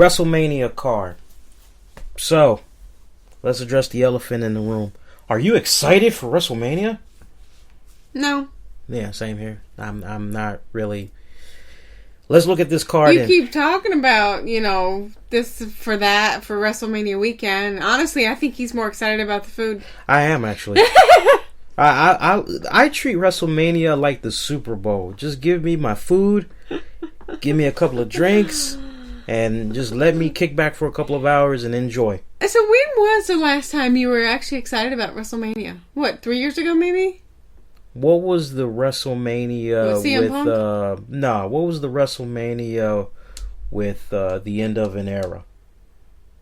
WrestleMania card. So, let's address the elephant in the room. Are you excited for WrestleMania? No. Yeah, same here. I'm not really. Let's look at this card. You keep talking about, this for WrestleMania weekend. Honestly, I think he's more excited about the food. I am, actually. I treat WrestleMania like the Super Bowl. Just give me my food, give me a couple of drinks, and just let me kick back for a couple of hours and enjoy. So when was the last time you were actually excited about WrestleMania? What, 3 years ago maybe? What was the WrestleMania with what was the WrestleMania with the end of an era?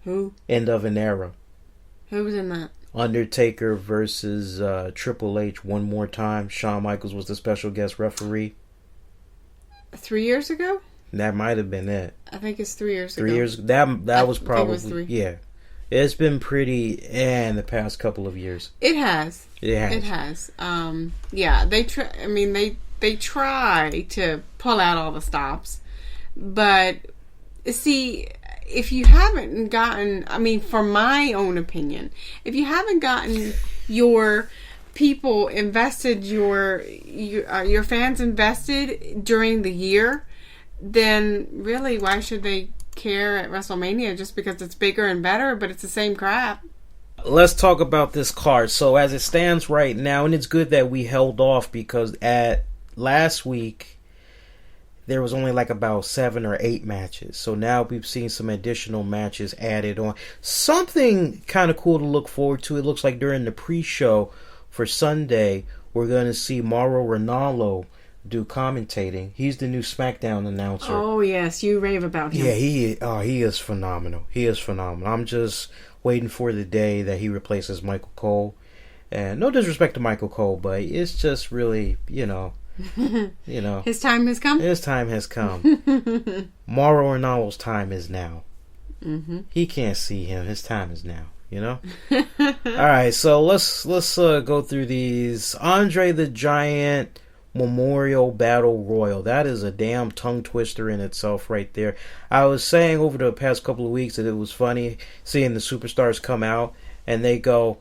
Who? End of an era. Who was in that? Undertaker versus Triple H one more time. Shawn Michaels was the special guest referee. 3 years ago? That might have been it. I think it's 3 years ago. 3 years. That was probably. It was 3. Yeah. It's been pretty in the past couple of years. It has. It has. Yeah, they try. I mean, they try to pull out all the stops, but see, if you haven't gotten, from my own opinion, if you haven't gotten your people invested, your fans invested during the year, then really, why should they care at WrestleMania just because it's bigger and better, but it's the same crap? Let's talk about this card. So as it stands right now, and it's good that we held off because at last week there was only like about 7 or 8 matches. So now we've seen some additional matches added on. Something kind of cool to look forward to. It looks like during the pre-show for Sunday, we're going to see Mauro Ranallo do commentating. He's the new SmackDown announcer. Oh yes, you rave about him. Yeah, he is phenomenal. He is phenomenal. I'm just waiting for the day that he replaces Michael Cole. And no disrespect to Michael Cole, but it's just really, His time has come? His time has come. Mauro Ranallo's time is now. Mm-hmm. He can't see him. His time is now, Alright, so let's go through these. Andre the Giant Memorial Battle Royal. That is a damn tongue twister in itself right there. I was saying over the past couple of weeks that it was funny seeing the superstars come out and they go,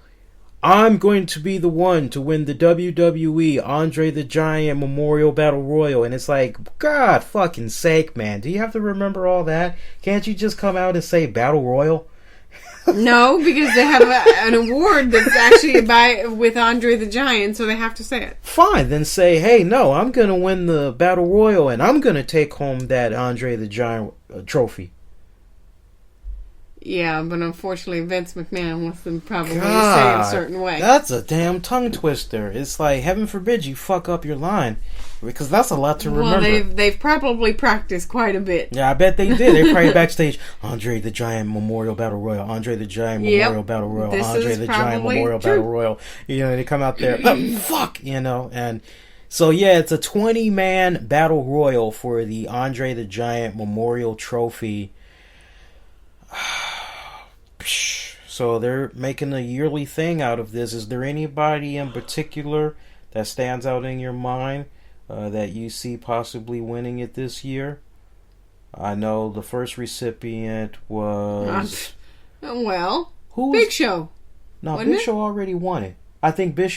I'm going to be the one to win the WWE Andre the Giant Memorial Battle Royal. And it's like, God fucking sake, man. Do you have to remember all that? Can't you just come out and say Battle Royal? No, because they have an award that's actually with Andre the Giant, so they have to say it. Fine, then say, hey, no, I'm going to win the Battle Royal and I'm going to take home that Andre the Giant trophy. Yeah, but unfortunately Vince McMahon wants them probably to say it a certain way. That's a damn tongue twister. It's like, heaven forbid you fuck up your line. Because that's a lot to remember. Well, they've probably practiced quite a bit. Yeah, I bet they did. They probably backstage, Andre the Giant Memorial Battle Royal, Andre the Giant Memorial Battle Royal, Andre the Giant Memorial Battle Royal. They come out there, fuck, and so yeah, it's a 20-man Battle Royal for the Andre the Giant Memorial Trophy. So they're making a yearly thing out of this. Is there anybody in particular that stands out in your mind that you see possibly winning it this year? I know the first recipient was Big Show. No, Big Show already won it. I think Big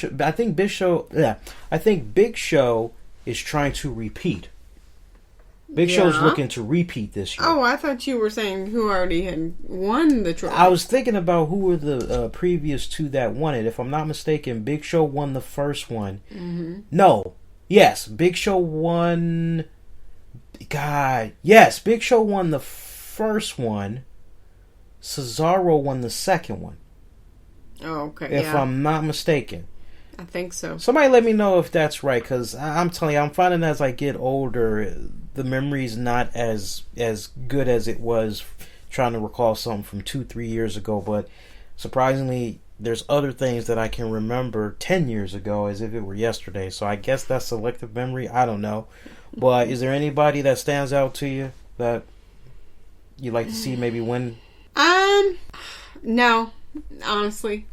Show is trying to repeat. Big Show's looking to repeat this year. Oh, I thought you were saying who already had won the trophy. I was thinking about who were the previous two that won it. If I'm not mistaken, Big Show won the first one. Mm-hmm. No. Yes, Big Show won... God. Yes, Big Show won the first one. Cesaro won the second one. Oh, okay. If I'm not mistaken. I think so. Somebody let me know if that's right, because I'm telling you, I'm finding as I get older, the memory's not as good as it was trying to recall something from 2-3 years ago, but surprisingly, there's other things that I can remember 10 years ago as if it were yesterday, so I guess that's selective memory, I don't know. But is there anybody that stands out to you that you'd like to see maybe win? No, honestly.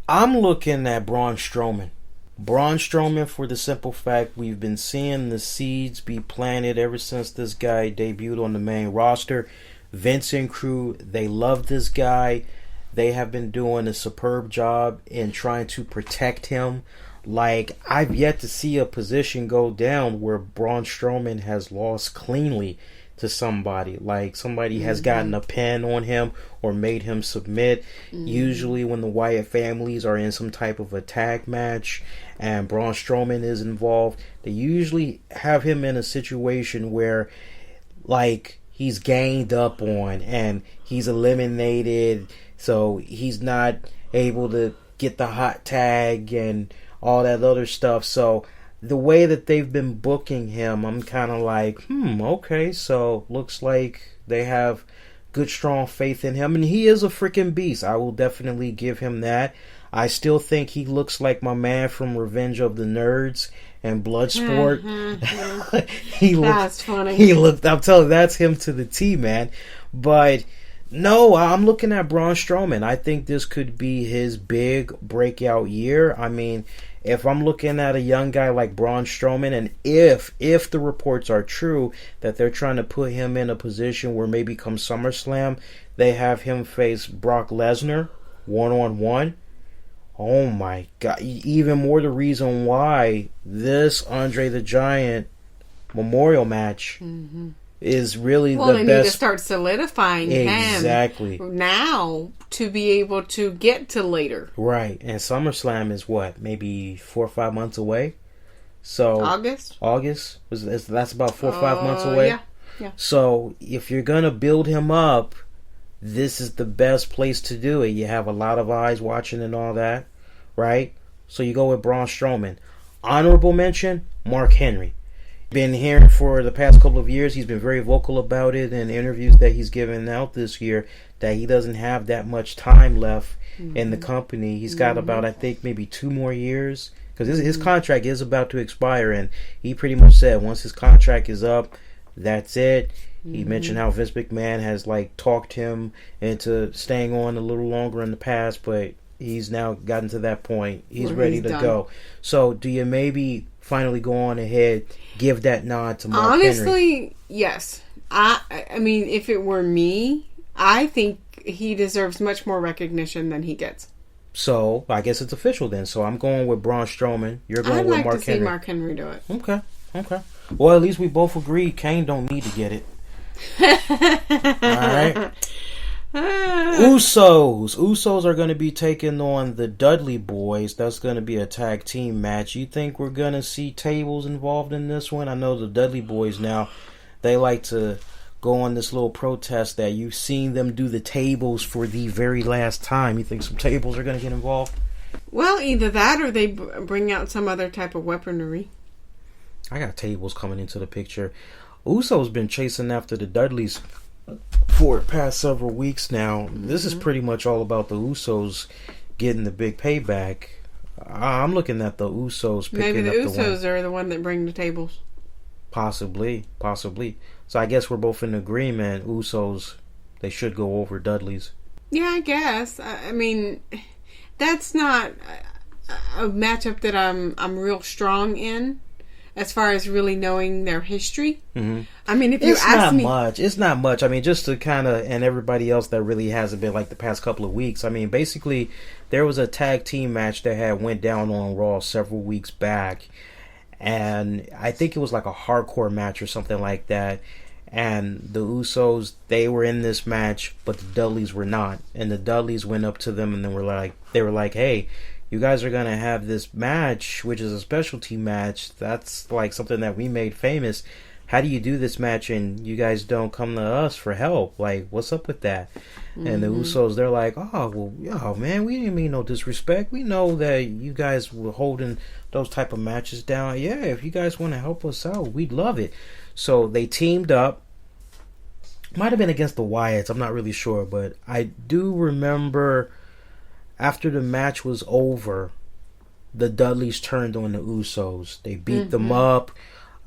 I'm looking at Braun Strowman. Braun Strowman, for the simple fact we've been seeing the seeds be planted ever since this guy debuted on the main roster. Vince and crew, they love this guy. They have been doing a superb job in trying to protect him. Like, I've yet to see a position go down where Braun Strowman has lost cleanly to somebody. Like, somebody has gotten a pin on him or made him submit. Usually when the Wyatt families are in some type of a tag match and Braun Strowman is involved, they usually have him in a situation where, like, he's ganged up on and he's eliminated, so he's not able to get the hot tag and all that other stuff. So the way that they've been booking him, I'm kind of like, okay, so looks like they have good, strong faith in him. And he is a freaking beast. I will definitely give him that. I still think he looks like my man from Revenge of the Nerds and Bloodsport. That's funny. He looked, I'm telling you, that's him to the T, man. But no, I'm looking at Braun Strowman. I think this could be his big breakout year. I mean, if I'm looking at a young guy like Braun Strowman, and if the reports are true that they're trying to put him in a position where maybe come SummerSlam, they have him face Brock Lesnar one-on-one. Oh my God. Even more the reason why this Andre the Giant Memorial match is really the best. Well, they need to start solidifying exactly him now to be able to get to later. Right. And SummerSlam is what? Maybe 4 or 5 months away? So August? That's about 4 or 5 months away? Yeah. So if you're going to build him up, this is the best place to do it. You have a lot of eyes watching and all that, right? So you go with Braun Strowman. Honorable mention, Mark Henry. Been hearing for the past couple of years, he's been very vocal about it in interviews that he's given out this year, that he doesn't have that much time left in the company. He's got about, I think, maybe 2 more years, because his contract is about to expire, and he pretty much said once his contract is up, that's it. He mentioned how Vince McMahon has like talked him into staying on a little longer in the past, but he's now gotten to that point. He's ready to go. So do you maybe finally go on ahead, give that nod to Mark Henry? Honestly, yes. I mean, if it were me, I think he deserves much more recognition than he gets. So I guess it's official then. So I'm going with Braun Strowman. You're going with Mark Henry. I'd like to see Mark Henry do it. Okay. Well, at least we both agree Kane don't need to get it. Alright. Usos are going to be taking on the Dudley Boyz. That's going to be a tag team match. You think we're going to see tables involved in this one? I know the Dudley Boyz now, they like to go on this little protest that you've seen them do the tables for the very last time. You think some tables are going to get involved? Well, either that or they bring out some other type of weaponry. I got tables coming into the picture. Usos been chasing after the Dudleys for the past several weeks now. This is pretty much all about the Usos getting the big payback. I'm looking at the Usos picking up the win. Maybe the Usos are the one that bring the tables. Possibly. So I guess we're both in agreement. Usos, they should go over Dudleys. Yeah, I guess. I mean, that's not a matchup that I'm real strong in, as far as really knowing their history. I mean, if you ask me... It's not much. I mean, just to kind of... And everybody else that really hasn't been like the past couple of weeks. I mean, basically, there was a tag team match that had went down on Raw several weeks back. And I think it was like a hardcore match or something like that. And the Usos, they were in this match, but the Dudleys were not. And the Dudleys went up to them and they were like, hey, you guys are going to have this match, which is a specialty match. That's like something that we made famous. How do you do this match and you guys don't come to us for help? Like, what's up with that? And the Usos, they're like, man, we didn't mean no disrespect. We know that you guys were holding those type of matches down. Yeah, if you guys want to help us out, we'd love it. So they teamed up. Might have been against the Wyatts. I'm not really sure. But I do remember... After the match was over, the Dudleys turned on the Usos. They beat them up.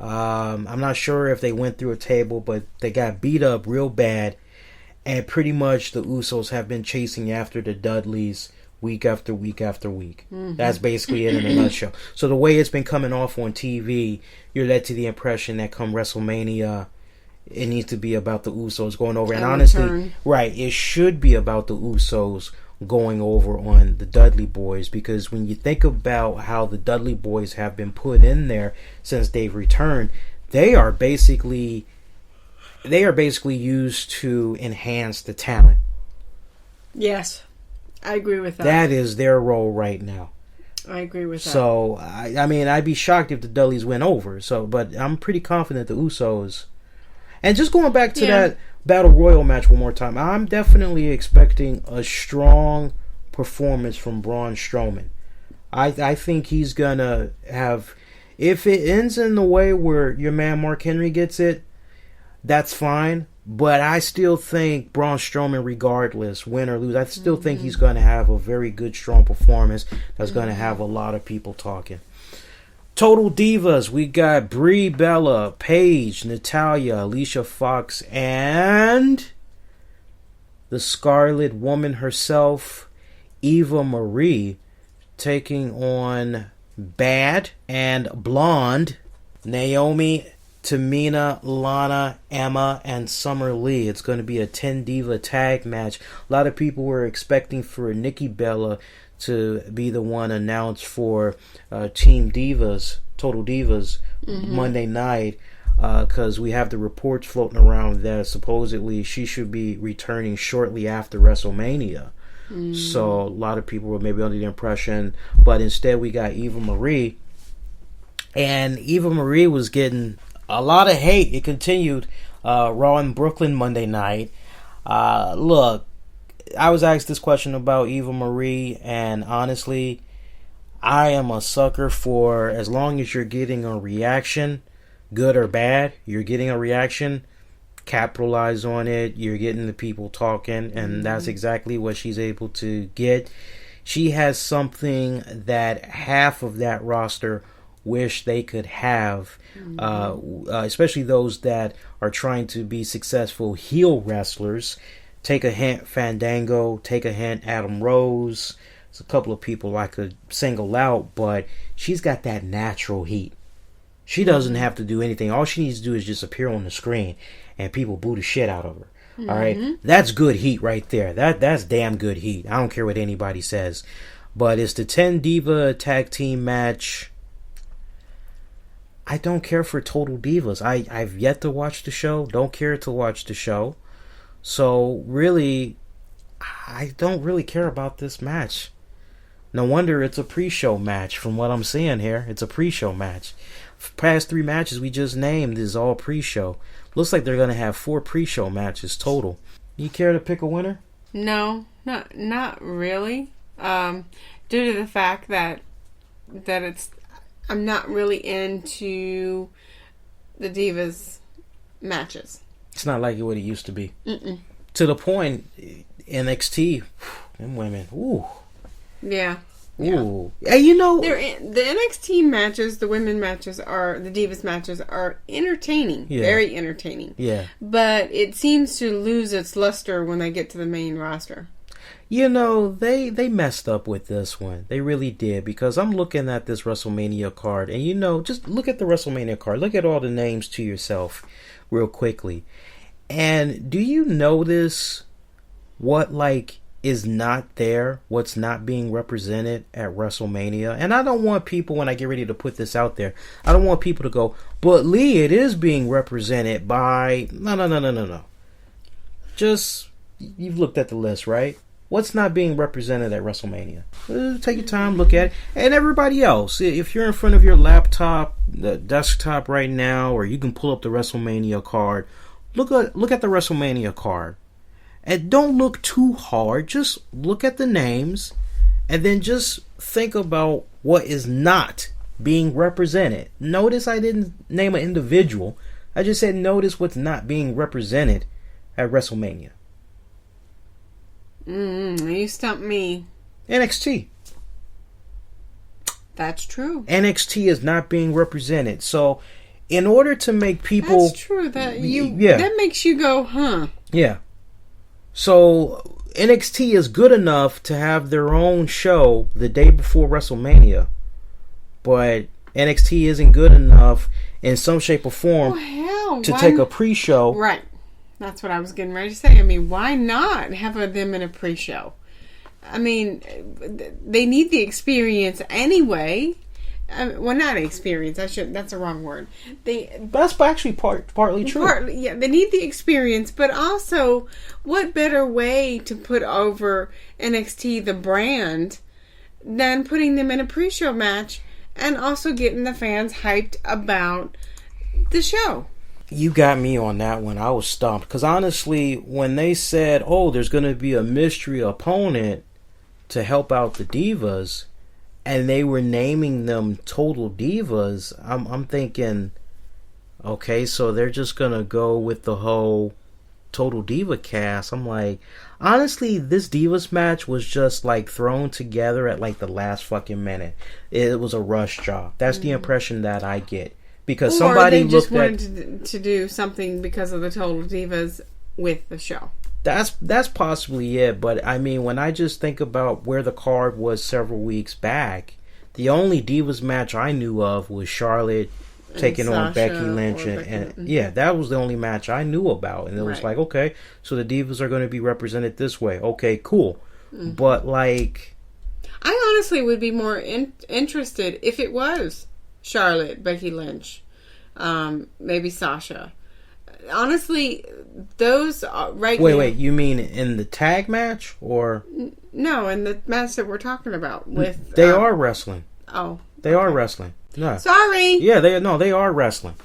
I'm not sure if they went through a table, but they got beat up real bad. And pretty much the Usos have been chasing after the Dudleys week after week after week. That's basically it in a nutshell. So the way it's been coming off on TV, you're led to the impression that come WrestleMania, it needs to be about the Usos going over. And honestly, right, it should be about the Usos going over on the Dudley Boyz, because when you think about how the Dudley Boyz have been put in there since they've returned, they are basically used to enhance the talent. Yes, I agree with that. That is their role right now. I agree with that. So, I mean, I'd be shocked if the Dudleys went over. So, but I'm pretty confident the Usos. And just going back to that Battle Royal match one more time, I'm definitely expecting a strong performance from Braun Strowman. I think he's going to have... If it ends in the way where your man Mark Henry gets it, that's fine. But I still think Braun Strowman, regardless, win or lose, I still think he's going to have a very good, strong performance that's going to have a lot of people talking. Total Divas, we got Brie Bella, Paige, Natalya, Alicia Fox, and the Scarlet Woman herself, Eva Marie, taking on Bad and Blonde, Naomi, Tamina, Lana, Emma, and Summer Lee. It's going to be a 10 Diva tag match. A lot of people were expecting for Nikki Bella to be the one announced for Team Divas, Total Divas, Monday night, because we have the reports floating around that supposedly she should be returning shortly after WrestleMania. So a lot of people were maybe under the impression, but instead we got Eva Marie, and Eva Marie was getting a lot of hate. It continued Raw in Brooklyn Monday night. Look, I was asked this question about Eva Marie, and honestly, I am a sucker for, as long as you're getting a reaction, good or bad, you're getting a reaction, capitalize on it. You're getting the people talking, and that's exactly what she's able to get. She has something that half of that roster wish they could have, especially those that are trying to be successful heel wrestlers. Take a hint, Fandango. Take a hint, Adam Rose. There's a couple of people I could single out, but she's got that natural heat. She doesn't have to do anything. All she needs to do is just appear on the screen, and people boo the shit out of her. All right, that's good heat right there. That's damn good heat. I don't care what anybody says, but it's the 10 Diva tag team match. I don't care for Total Divas. I've yet to watch the show. Don't care to watch the show. So really, I don't really care about this match. No wonder it's a pre-show match. From what I'm seeing here, it's a pre-show match. Past 3 matches we just named is all pre-show. Looks like they're going to have 4 pre-show matches total. You care to pick a winner? No, not really. Due to the fact that I'm not really into the Divas matches. It's not like what it used to be. To the point, NXT, them women, ooh. Yeah. Ooh. Yeah. You know, the NXT matches, the women matches, the Divas matches are entertaining. Yeah. Very entertaining. Yeah. But it seems to lose its luster when they get to the main roster. You know, they messed up with this one. They really did, because I'm looking at this WrestleMania card, and you know, just look at the WrestleMania card. Look at all the names to yourself real quickly. And do you notice what, is not there, what's not being represented at WrestleMania? And I don't want people, when I get ready to put this out there, I don't want people to go, but Lee, it is being represented by... No. Just, you've looked at the list, right? What's not being represented at WrestleMania? Take your time, look at it. And everybody else, if you're in front of your laptop, the desktop right now, or you can pull up the WrestleMania card, look at the WrestleMania card. And don't look too hard. Just look at the names, and then just think about what is not being represented. Notice I didn't name an individual. I just said notice what's not being represented at WrestleMania. You stumped me. NXT. That's true. NXT is not being represented. So, in order to make people... That's true. That makes you go, huh? Yeah. So, NXT is good enough to have their own show the day before WrestleMania. But NXT isn't good enough in some shape or form to why take a pre-show. Right. That's what I was getting ready to say. I mean, why not have them in a pre-show? I mean, they need the experience anyway. Well, not experience. That's the wrong word. That's actually partly true. Yeah, they need the experience, but also, what better way to put over NXT, the brand, than putting them in a pre-show match and also getting the fans hyped about the show? You got me on that one. I was stumped. Because honestly, when they said, oh, there's going to be a mystery opponent to help out the Divas, and they were naming them Total Divas, I'm thinking, okay, so they're just going to go with the whole Total Diva cast. I'm like, honestly, this Divas match was just like thrown together at like the last fucking minute. It was a rush job. That's the impression that I get. Because somebody just wanted to do something because of the Total Divas with the show. That's possibly it. But I mean, when I just think about where the card was several weeks back, the only Divas match I knew of was Charlotte taking on Becky Lynch, and yeah, that was the only match I knew about. And it was like, okay, so the Divas are going to be represented this way. Okay, cool. Mm-hmm. But like, I honestly would be more interested if it was Charlotte, Becky Lynch, maybe Sasha. Honestly, those Wait, you mean in the tag match or no? In the match that we're talking about with they are wrestling. Oh, they are wrestling. No, sorry. Yeah, they are wrestling.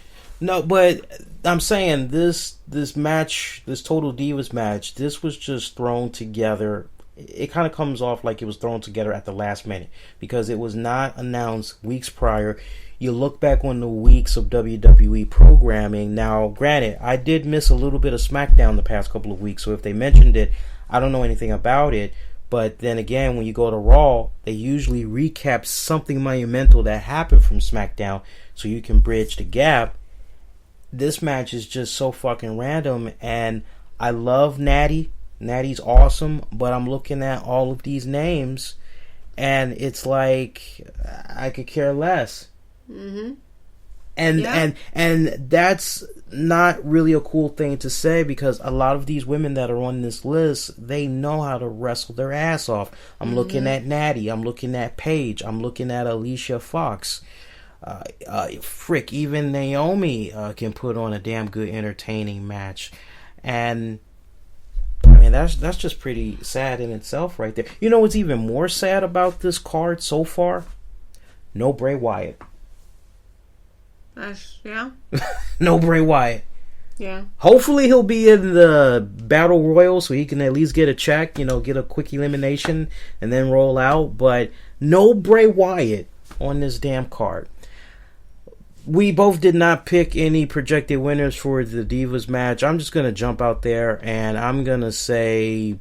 No, but I'm saying this match, this Total Divas match, this was just thrown together. It kind of comes off like it was thrown together at the last minute because it was not announced weeks prior. You look back on the weeks of WWE programming. Now, granted, I did miss a little bit of SmackDown the past couple of weeks, so if they mentioned it, I don't know anything about it. But then again, when you go to Raw, they usually recap something monumental that happened from SmackDown so you can bridge the gap. This match is just so fucking random, and I love Natty. Natty's awesome, but I'm looking at all of these names, and it's like I could care less. Mm-hmm. And that's not really a cool thing to say because a lot of these women that are on this list, they know how to wrestle their ass off. I'm looking at Natty. I'm looking at Paige. I'm looking at Alicia Fox. Even Naomi can put on a damn good entertaining match. And I mean, that's just pretty sad in itself right there. You know what's even more sad about this card so far? No Bray Wyatt. Yeah. No Bray Wyatt. Yeah. Hopefully he'll be in the Battle Royal so he can at least get a check, get a quick elimination and then roll out. But no Bray Wyatt on this damn card. We both did not pick any projected winners for the Divas match. I'm just going to jump out there and I'm going to say...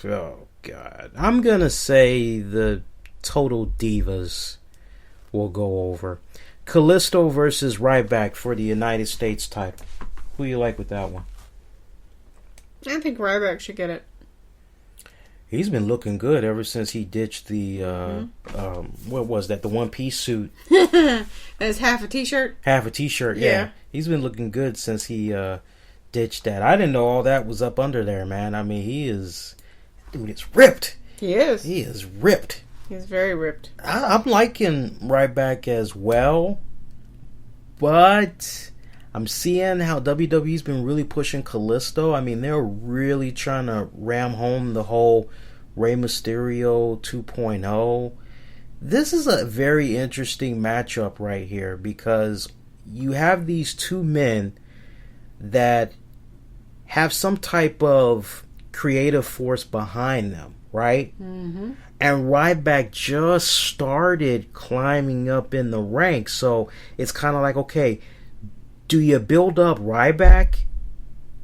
Oh, God. I'm going to say the Total Divas will go over. Kalisto versus Ryback for the United States title. Who you like with that one? I think Ryback should get it. He's been looking good ever since he ditched the what was that? The one-piece suit. As half a t-shirt. Half a t-shirt. Yeah. He's been looking good since he ditched that. I didn't know all that was up under there, man. I mean, dude, it's ripped. He is. He is ripped. He's very ripped. I'm liking Ryback as well, but I'm seeing how WWE's been really pushing Kalisto. I mean, they're really trying to ram home the whole Rey Mysterio 2.0. This is a very interesting matchup right here because you have these two men that have some type of creative force behind them, right? Mm-hmm. And Ryback just started climbing up in the ranks. So it's kind of like, okay, do you build up Ryback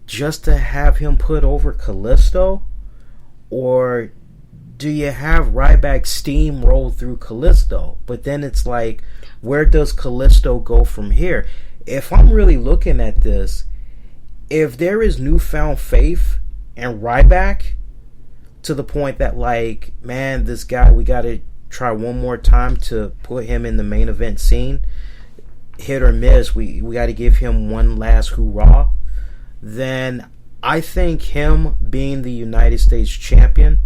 just to have him put over Kalisto? Or do you have Ryback steamroll through Kalisto? But then it's like, where does Kalisto go from here? If I'm really looking at this, if there is newfound faith in Ryback, to the point that, like, man, this guy, we got to try one more time to put him in the main event scene, hit or miss, we got to give him one last hoorah, then I think him being the United States champion,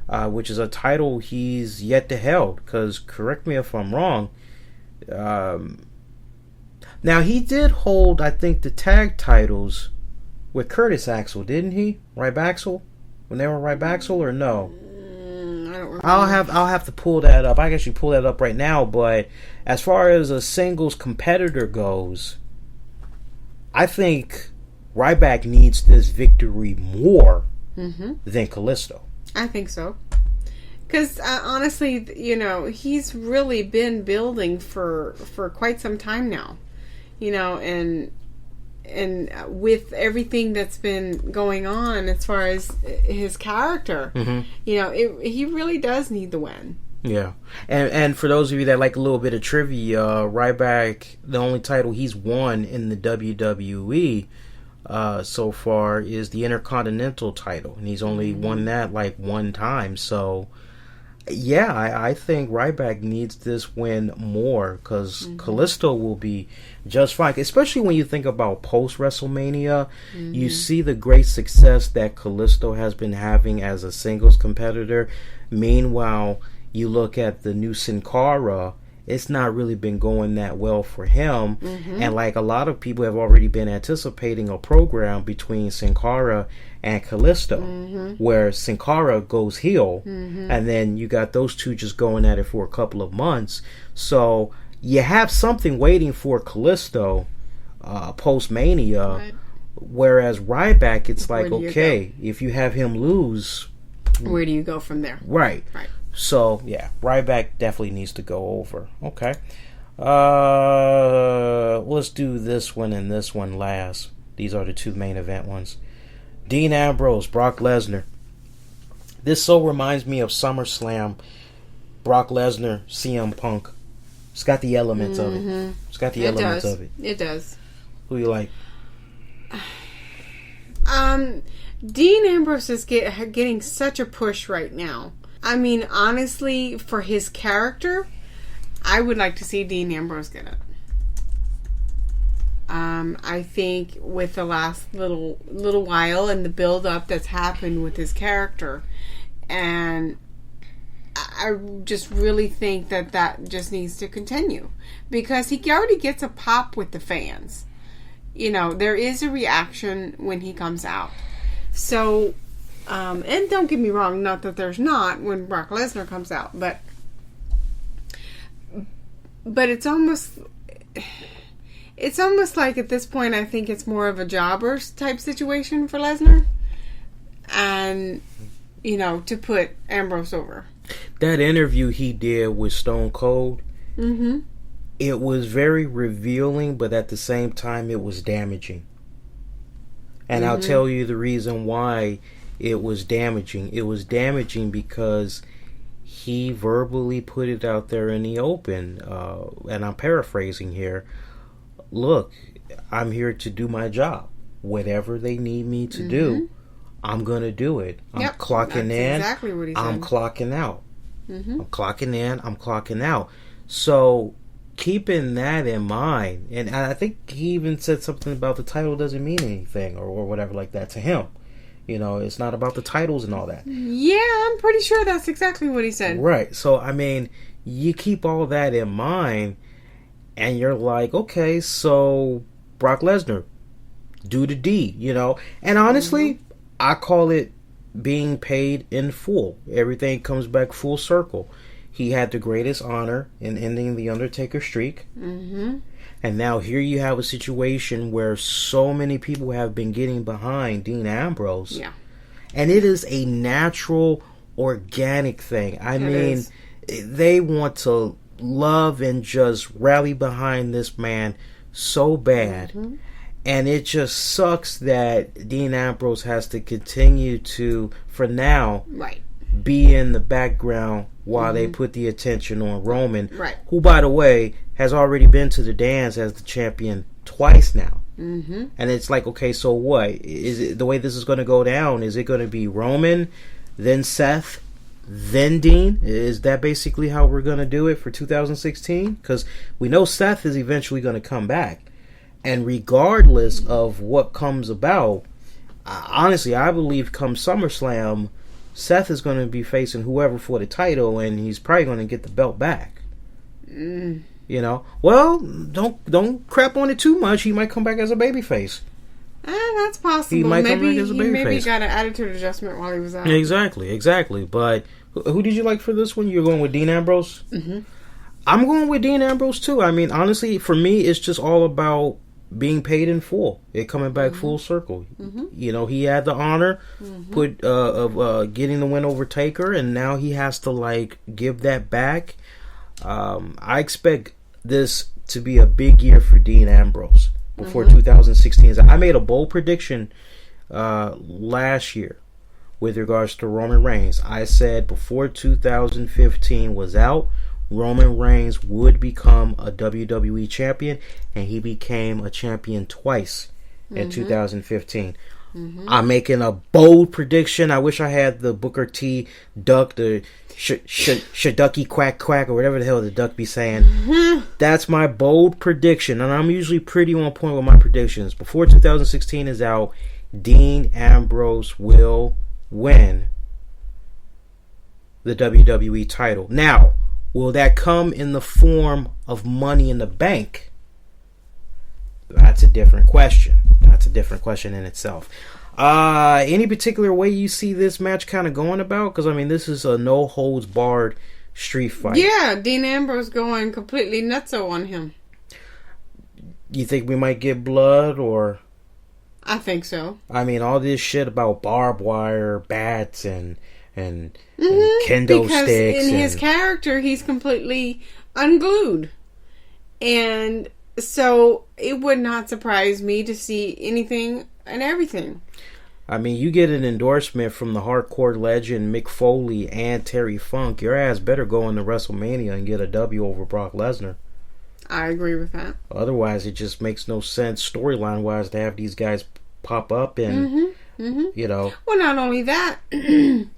which is a title he's yet to hold, because correct me if I'm wrong, now he did hold, I think, the tag titles with Curtis Axel, didn't he? Ryback, when they were Ryback, or no? I don't remember. I'll have to pull that up. I can actually pull that up right now. But as far as a singles competitor goes, I think Ryback needs this victory more than Kalisto. I think so. Because honestly, he's really been building for quite some time now. And with everything that's been going on as far as his character, he really does need the win. Yeah. And for those of you that like a little bit of trivia, Ryback, the only title he's won in the WWE so far is the Intercontinental title. And he's only won that like one time. So, yeah, I think Ryback needs this win more, because Kalisto will be just fine. Especially when you think about post-WrestleMania, you see the great success that Kalisto has been having as a singles competitor. Meanwhile, you look at the new Sin Cara, it's not really been going that well for him. And like a lot of people have already been anticipating a program between Sin Cara and Kalisto, where Sin Cara goes heel, and then you got those two just going at it for a couple of months. So you have something waiting for Kalisto post-Mania, right. Whereas Ryback, it's like, okay, if you have him lose, where do you go from there? Right. So, yeah, Ryback definitely needs to go over. Okay. Let's do this one and this one last. These are the two main event ones. Dean Ambrose, Brock Lesnar. This so reminds me of SummerSlam, Brock Lesnar, CM Punk. It's got the elements of it. It's got the elements of it. It does. Who you like? Dean Ambrose is getting such a push right now. I mean, honestly, for his character, I would like to see Dean Ambrose get it. I think with the last little while and the build up that's happened with his character, and I just really think that just needs to continue, because he already gets a pop with the fans. There is a reaction when he comes out. So, and don't get me wrong, not that there's not when Brock Lesnar comes out, but it's almost like at this point I think it's more of a jobber type situation for Lesnar, and to put Ambrose over. That interview he did with Stone Cold, it was very revealing, but at the same time it was damaging. And I'll tell you the reason why it was damaging. It was damaging because he verbally put it out there in the open, and I'm paraphrasing here. Look, I'm here to do my job. Whatever they need me to do, I'm going to do it. I'm clocking in. Exactly what he said. I'm clocking out. I'm clocking in. I'm clocking out. So, keeping that in mind, and I think he even said something about the title doesn't mean anything or whatever like that to him. It's not about the titles and all that. Yeah, I'm pretty sure that's exactly what he said. Right. So, I mean, you keep all that in mind, and you're like, okay, so Brock Lesnar, do the D, And honestly, I call it being paid in full. Everything comes back full circle. He had the greatest honor in ending the Undertaker streak. And now here you have a situation where so many people have been getting behind Dean Ambrose. Yeah. And it is a natural, organic thing. I mean, they want to love and just rally behind this man so bad. And it just sucks that Dean Ambrose has to continue to, for now, be in the background while they put the attention on Roman, who, by the way, has already been to the dance as the champion twice now. And it's like, okay, so what? Is it the way this is going to go down? Is it going to be Roman, then Seth, then Dean? Is that basically how we're going to do it for 2016? Because we know Seth is eventually going to come back. And regardless of what comes about, honestly, I believe come SummerSlam, Seth is going to be facing whoever for the title, and he's probably going to get the belt back. You know? Well, don't crap on it too much. He might come back as a babyface. That's possible. He might come back as a babyface. Maybe got an attitude adjustment while he was out. Exactly. But who did you like for this one? You're going with Dean Ambrose? Mm-hmm. I'm going with Dean Ambrose too. I mean, honestly, for me, it's just all about being paid in full. It coming back full circle. You know, he had the honor of getting the win over Taker, and now he has to like give that back. I expect this to be a big year for Dean Ambrose before 2016. I made a bold prediction last year with regards to Roman Reigns. I said before 2015 was out, Roman Reigns would become a WWE champion, and he became a champion twice in 2015. I'm making a bold prediction. I wish I had the Booker T duck, the shaducky quack quack, or whatever the hell the duck be saying. That's my bold prediction, and I'm usually pretty on point with my predictions. Before 2016 is out, Dean Ambrose will win the WWE title. Now, will that come in the form of Money in the Bank? That's a different question. That's a different question in itself. Any particular way you see this match kind of going about? Because, I mean, this is a no-holds-barred street fight. Yeah, Dean Ambrose going completely nutso on him. You think we might get blood, or... I think so. I mean, all this shit about barbed wire, bats, and kendo because sticks. In his character, he's completely unglued. And so it would not surprise me to see anything and everything. I mean, you get an endorsement from the hardcore legend Mick Foley and Terry Funk. Your ass better go into WrestleMania and get a W over Brock Lesnar. I agree with that. Otherwise, it just makes no sense storyline-wise to have these guys pop up and, you know. Well, not only that, and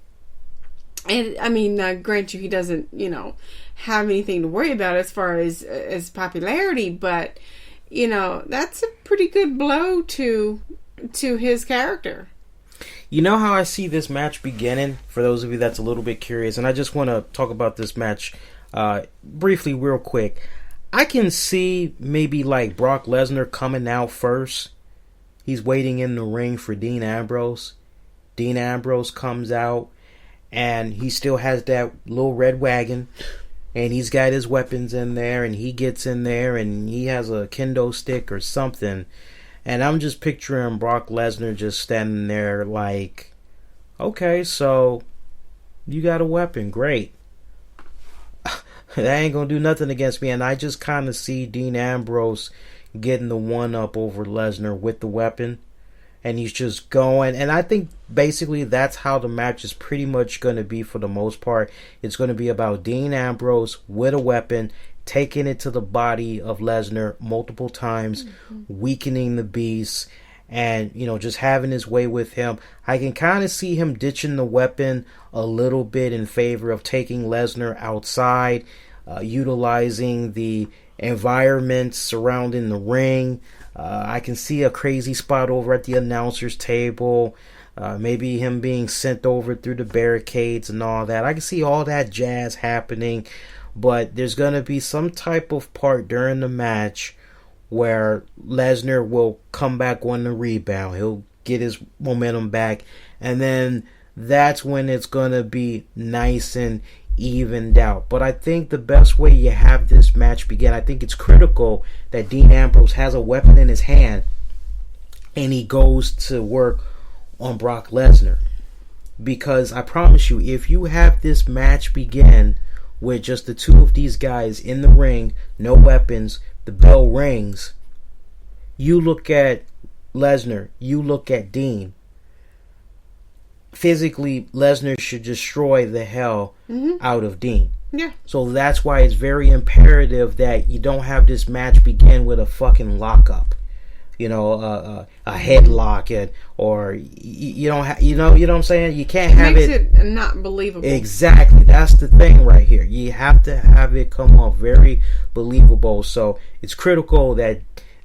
I mean, grant you, he doesn't, you know, have anything to worry about as far as popularity, but, you know, that's a pretty good blow to his character. You know how I see this match beginning? For those of you that's a little bit curious, and I just want to talk about this match briefly, real quick. I can see maybe like Brock Lesnar coming out first. He's waiting in the ring for Dean Ambrose. Dean Ambrose comes out, and he still has that little red wagon, and he's got his weapons in there, and he gets in there, and he has a kendo stick or something. And I'm just picturing Brock Lesnar just standing there like, okay, so you got a weapon, great. That ain't gonna do nothing against me. And I just kind of see Dean Ambrose getting the one up over Lesnar with the weapon, and he's just going. And I think basically that's how the match is pretty much going to be for the most part. It's going to be about Dean Ambrose with a weapon, taking it to the body of Lesnar multiple times, weakening the beast, and, you know, just having his way with him. I can kind of see him ditching the weapon a little bit in favor of taking Lesnar outside, utilizing the environment surrounding the ring. I can see a crazy spot over at the announcer's table. Maybe him being sent over through the barricades and all that. I can see all that jazz happening. But there's going to be some type of part during the match where Lesnar will come back on the rebound. He'll get his momentum back. And then that's when it's going to be nice and evened out. But I think the best way you have this match begin, I think it's critical that Dean Ambrose has a weapon in his hand and he goes to work on Brock Lesnar. Because I promise you, if you have this match begin with just the two of these guys in the ring, no weapons, the bell rings, you look at Lesnar, you look at Dean. Physically, Lesnar should destroy the hell out of Dean. Yeah. So that's why it's very imperative that you don't have this match begin with a fucking lockup. a headlock, or you don't you know what I'm saying. You can't have it makes it not believable. Exactly, that's the thing right here. You have to have it come off very believable. So it's critical that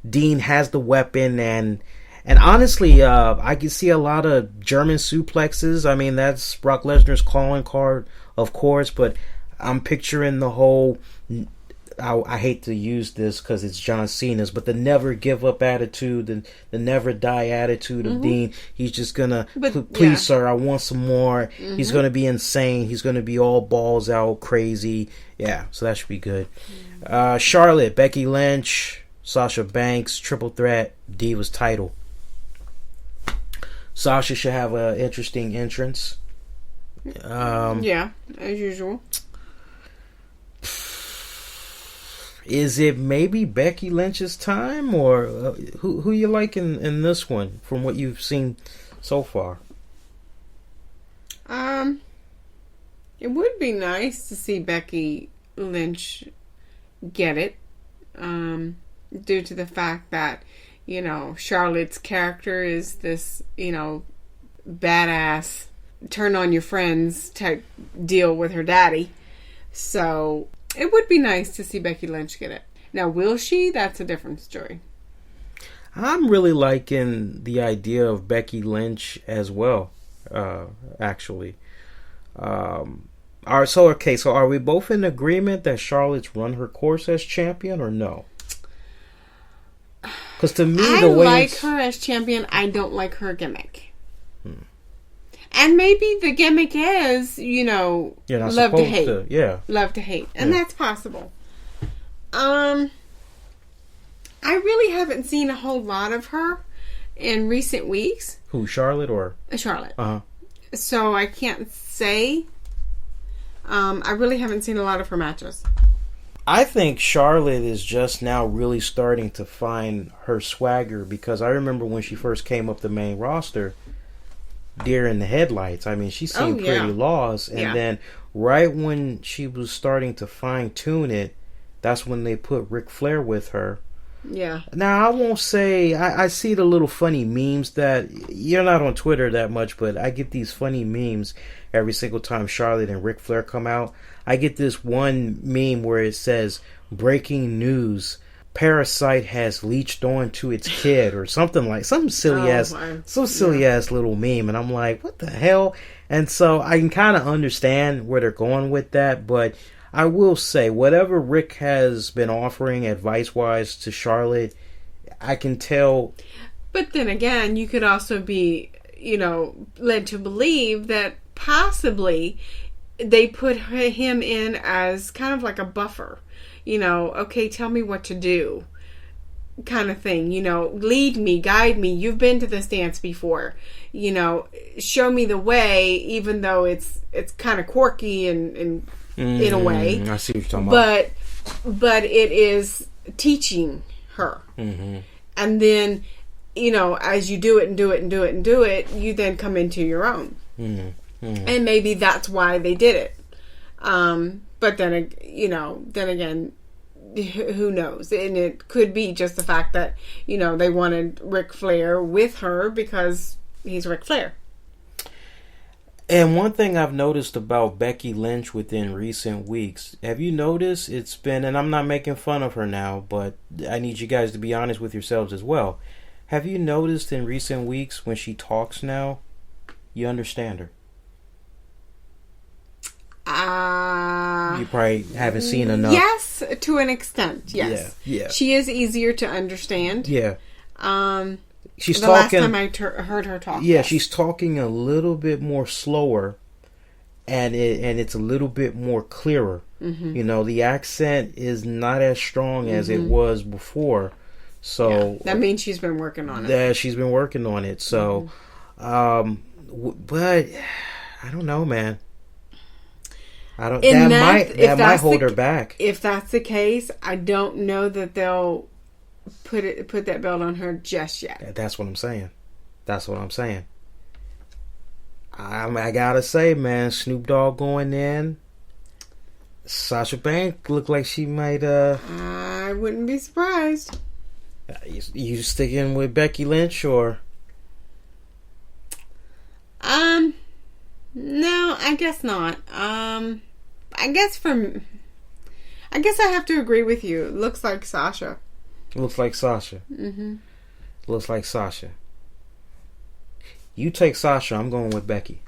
Dean has the weapon, and honestly, I can see a lot of German suplexes. I mean, that's Brock Lesnar's calling card, of course, but I'm picturing the whole. I hate to use this because it's John Cena's, but the never give up attitude, the never die attitude of Dean. He's just gonna, please, sir, I want some more. He's gonna be insane. He's gonna be all balls out crazy. Yeah, so that should be good. Charlotte, Becky Lynch, Sasha Banks, triple threat, Divas title. Sasha should have an interesting entrance. Yeah, as usual. Is it maybe Becky Lynch's time, or who you like in this one from what you've seen so far? It would be nice to see Becky Lynch get it, due to the fact that, Charlotte's character is this, badass, turn on your friends type deal with her daddy. So it would be nice to see Becky Lynch get it. Now, will she? That's a different story. I'm really liking the idea of Becky Lynch as well, actually. So are we both in agreement that Charlotte's run her course as champion, or no? Because to me, I like her as champion. I don't like her gimmick. And maybe the gimmick is, love to hate. Love to hate. And that's possible. I really haven't seen a whole lot of her in recent weeks. Who, Charlotte or? Charlotte. Uh-huh. So I can't say. I really haven't seen a lot of her matches. I think Charlotte is just now really starting to find her swagger, because I remember when she first came up the main roster, deer in the headlights. I mean, she seemed pretty lost. And then right when she was starting to fine tune it, that's when they put Ric Flair with her. Yeah. Now, I won't say, I see the little funny memes that, you're not on Twitter that much, but I get these funny memes every single time Charlotte and Ric Flair come out. I get this one meme where it says, breaking news, Parasite has leached on to its kid, or some silly ass little meme, and I'm like, what the hell? And so I can kind of understand where they're going with that, but I will say, whatever Rick has been offering advice wise to Charlotte, I can tell. But then again, you could also be, led to believe that possibly they put him in as kind of like a buffer. Okay, tell me what to do, kind of thing. Lead me, guide me. You've been to this dance before. Show me the way, even though it's kind of quirky and in a way. I see what you're talking about. But it is teaching her. Mm-hmm. And then, as you do it and do it and do it and do it, you then come into your own. Mm-hmm. Mm-hmm. And maybe that's why they did it. But then again, who knows? And it could be just the fact that, they wanted Ric Flair with her because he's Ric Flair. And one thing I've noticed about Becky Lynch within recent weeks, have you noticed it's been, and I'm not making fun of her now, but I need you guys to be honest with yourselves as well. Have you noticed in recent weeks when she talks now, you understand her? You probably haven't seen enough. Yes, to an extent. Yes. Yeah. She is easier to understand. Yeah. She's the talking. last time I heard her talk. Yeah, yes. She's talking a little bit more slower, and it's a little bit more clearer. Mm-hmm. The accent is not as strong as it was before. So that means she's been working on it. Yeah, she's been working on it. So, but I don't know, man. I don't. That might hold her back. If that's the case, I don't know that they'll put that belt on her just yet. That's what I'm saying. I gotta say, man, Snoop Dogg going in. Sasha Banks looked like she might. I wouldn't be surprised. You sticking with Becky Lynch or? No, I guess not. I guess I have to agree with you. It looks like Sasha. Looks like Sasha. Mm-hmm. Looks like Sasha. You take Sasha. I'm going with Becky.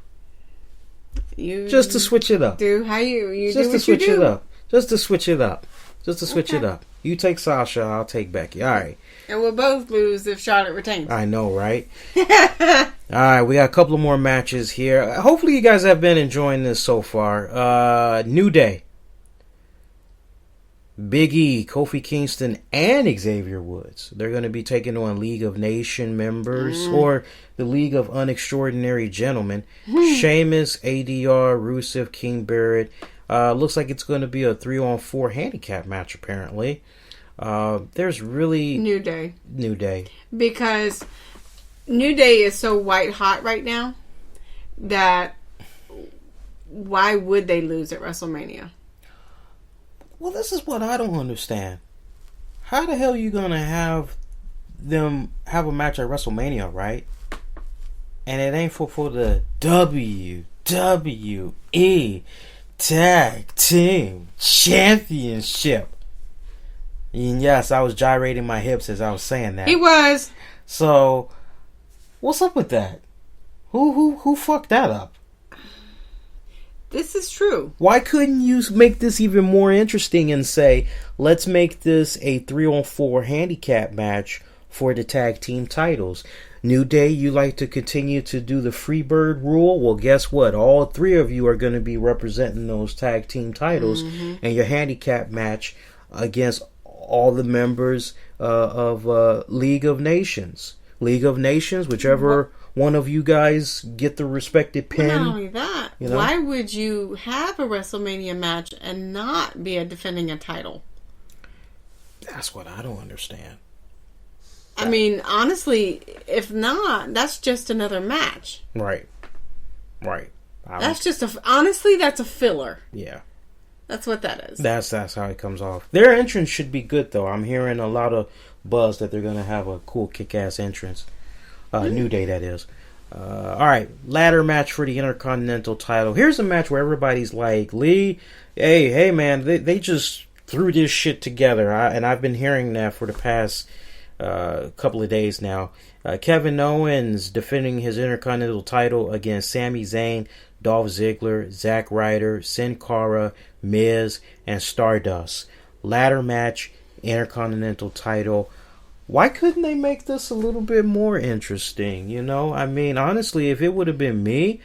Just to switch it up. Do how you just do to what switch you do. it up. Just to switch it up. Just to switch it up. You take Sasha. I'll take Becky. All right. And we'll both lose if Charlotte retains. I know, right? All right, we got a couple of more matches here. Hopefully you guys have been enjoying this so far. New Day. Big E, Kofi Kingston, and Xavier Woods. They're going to be taking on League of Nation members or the League of Unextraordinary Gentlemen. Sheamus, ADR, Rusev, King Barrett. Looks like it's going to be a 3-on-4 handicap match, apparently. There's really... New Day. Because New Day is so white hot right now that why would they lose at WrestleMania? Well, this is what I don't understand. How the hell are you going to have them have a match at WrestleMania, right? And it ain't for the WWE Tag Team Championship. And yes, I was gyrating my hips as I was saying that. He was. So, what's up with that? Who fucked that up? This is true. Why couldn't you make this even more interesting and say, let's make this a 3-on-4 handicap match for the tag team titles? New Day, you like to continue to do the Freebird rule? Well, guess what? All three of you are going to be representing those tag team titles and your handicap match against all the members of League of Nations. League of Nations, whichever one of you guys get the respected pin. Not only that, why would you have a WrestleMania match and not be defending a title? That's what I don't understand. I mean, honestly, if not, that's just another match. Right. That's a filler. Yeah. That's what that is. That's how it comes off. Their entrance should be good, though. I'm hearing a lot of buzz that they're going to have a cool kick-ass entrance. New Day, that is. All right, ladder match for the Intercontinental title. Here's a match where everybody's like, Lee, hey, man, they just threw this shit together. And I've been hearing that for the past couple of days now. Kevin Owens defending his Intercontinental title against Sami Zayn, Dolph Ziggler, Zack Ryder, Sin Cara, Miz, and Stardust. Ladder match, Intercontinental title. Why couldn't they make this a little bit more interesting? I mean, honestly, if it would have been me,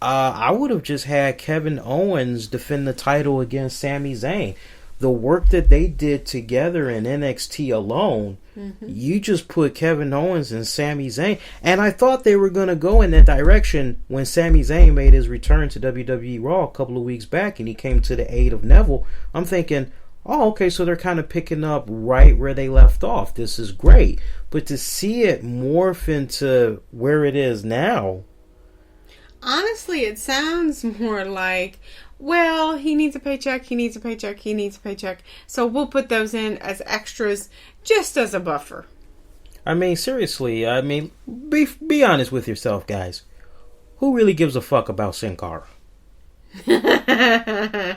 I would have just had Kevin Owens defend the title against Sami Zayn. The work that they did together in NXT alone, you just put Kevin Owens and Sami Zayn. And I thought they were going to go in that direction when Sami Zayn made his return to WWE Raw a couple of weeks back and he came to the aid of Neville. I'm thinking, oh, okay, so they're kind of picking up right where they left off. This is great. But to see it morph into where it is now... Honestly, it sounds more like, well, he needs a paycheck, so we'll put those in as extras just as a buffer. I mean, seriously, be honest with yourself, guys. Who really gives a fuck about Sin Cara? Okay?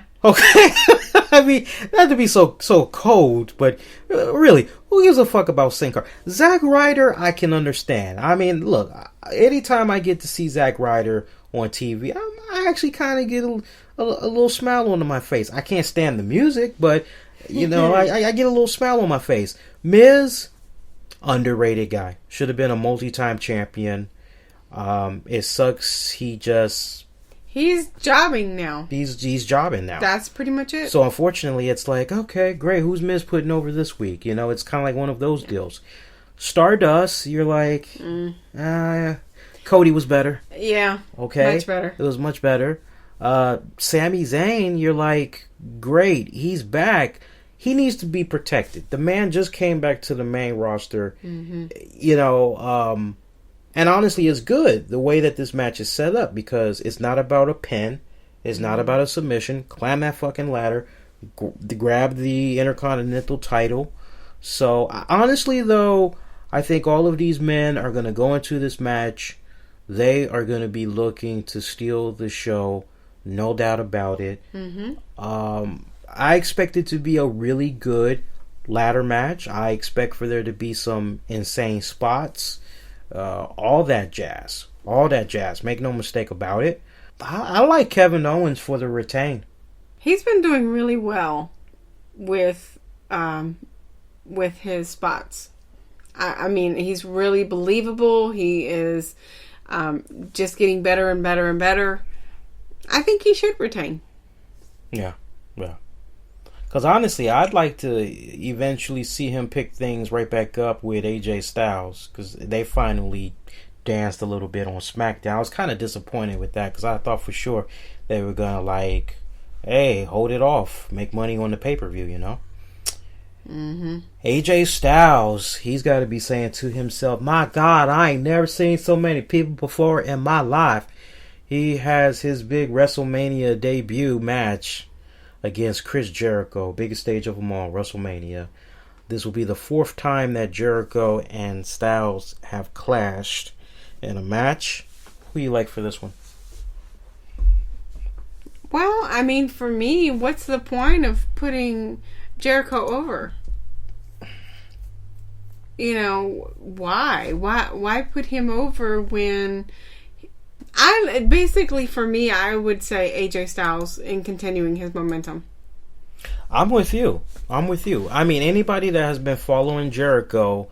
I mean, not to be so cold, but really, who gives a fuck about Sin Cara? Zack Ryder, I can understand. I mean, look, anytime I get to see Zack Ryder on TV, I actually kind of get a little smile on my face. I can't stand the music, but, I get a little smile on my face. Miz, underrated guy. Should have been a multi-time champion. It sucks He's jobbing now. He's jobbing now. That's pretty much it. So unfortunately, it's like, okay, great. Who's Miz putting over this week? It's kind of like one of those deals. Stardust, you're like, Cody was better. Yeah. Okay. Much better. It was much better. Sami Zayn, you're like, great. He's back. He needs to be protected. The man just came back to the main roster. And honestly, it's good the way that this match is set up because it's not about a pin. It's not about a submission. Climb that fucking ladder. Grab the Intercontinental title. So, honestly, though, I think all of these men are going to go into this match. They are going to be looking to steal the show. No doubt about it. I expect it to be a really good ladder match. I expect for there to be some insane spots. All that jazz. All that jazz. Make no mistake about it. I like Kevin Owens for the retain. He's been doing really well with his spots. I mean, he's really believable. He is just getting better and better and better. I think he should retain. Yeah. Because honestly, I'd like to eventually see him pick things right back up with AJ Styles. Because they finally danced a little bit on SmackDown. I was kind of disappointed with that. Because I thought for sure they were going to like, hey, hold it off. Make money on the pay-per-view, you know? AJ Styles, he's got to be saying to himself, my God, I ain't never seen so many people before in my life. He has his big WrestleMania debut match against Chris Jericho, biggest stage of them all, WrestleMania. This will be the 4th time that Jericho and Styles have clashed in a match. Who you like for this one? Well, I mean, for me, what's the point of putting Jericho over? You know, why? Why put him over when... basically, for me, I would say AJ Styles in continuing his momentum. I'm with you. I mean, anybody that has been following Jericho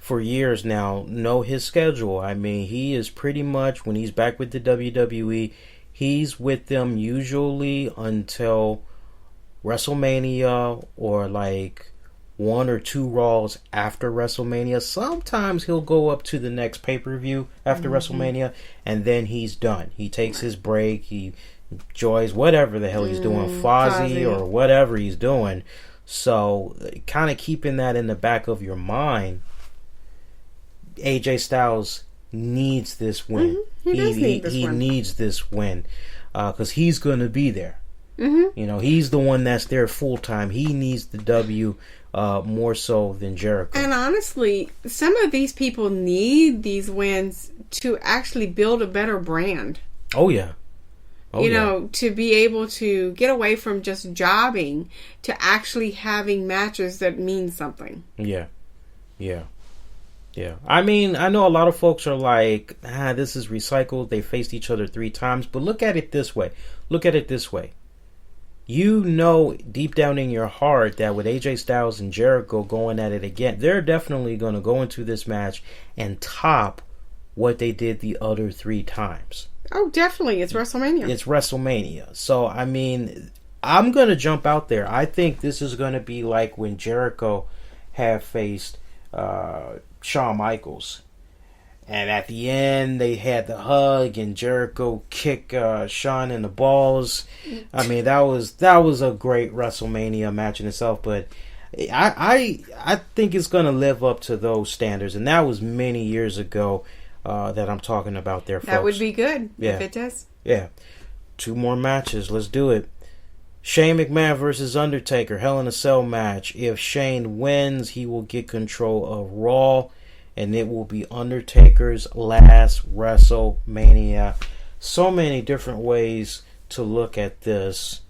for years now know his schedule. I mean, he is pretty much, when he's back with the WWE, he's with them usually until WrestleMania or like 1 or 2 Raws after WrestleMania. Sometimes he'll go up to the next pay-per-view after WrestleMania, and then he's done. He takes his break. He enjoys whatever the hell he's doing, Fozzy or whatever he's doing. So, kind of keeping that in the back of your mind, AJ Styles needs this win. He does need this win. He needs this win because he's going to be there. You know, he's the one that's there full time. He needs the W more so than Jericho. And honestly, some of these people need these wins to actually build a better brand. Oh, yeah. You know, to be able to get away from just jobbing to actually having matches that mean something. Yeah. I mean, I know a lot of folks are like, this is recycled. They faced each other 3 times. But look at it this way. You know deep down in your heart that with AJ Styles and Jericho going at it again, they're definitely going to go into this match and top what they did the other 3 times. Oh, definitely. It's WrestleMania. So, I mean, I'm going to jump out there. I think this is going to be like when Jericho had faced Shawn Michaels. And at the end, they had the hug, and Jericho kicked Shawn in the balls. I mean, that was a great WrestleMania match in itself. But I think it's going to live up to those standards. And that was many years ago that I'm talking about there, folks. That would be good if it does. Yeah. 2 more matches. Let's do it. Shane McMahon versus Undertaker. Hell in a Cell match. If Shane wins, he will get control of Raw. And it will be Undertaker's last WrestleMania. So many different ways to look at this.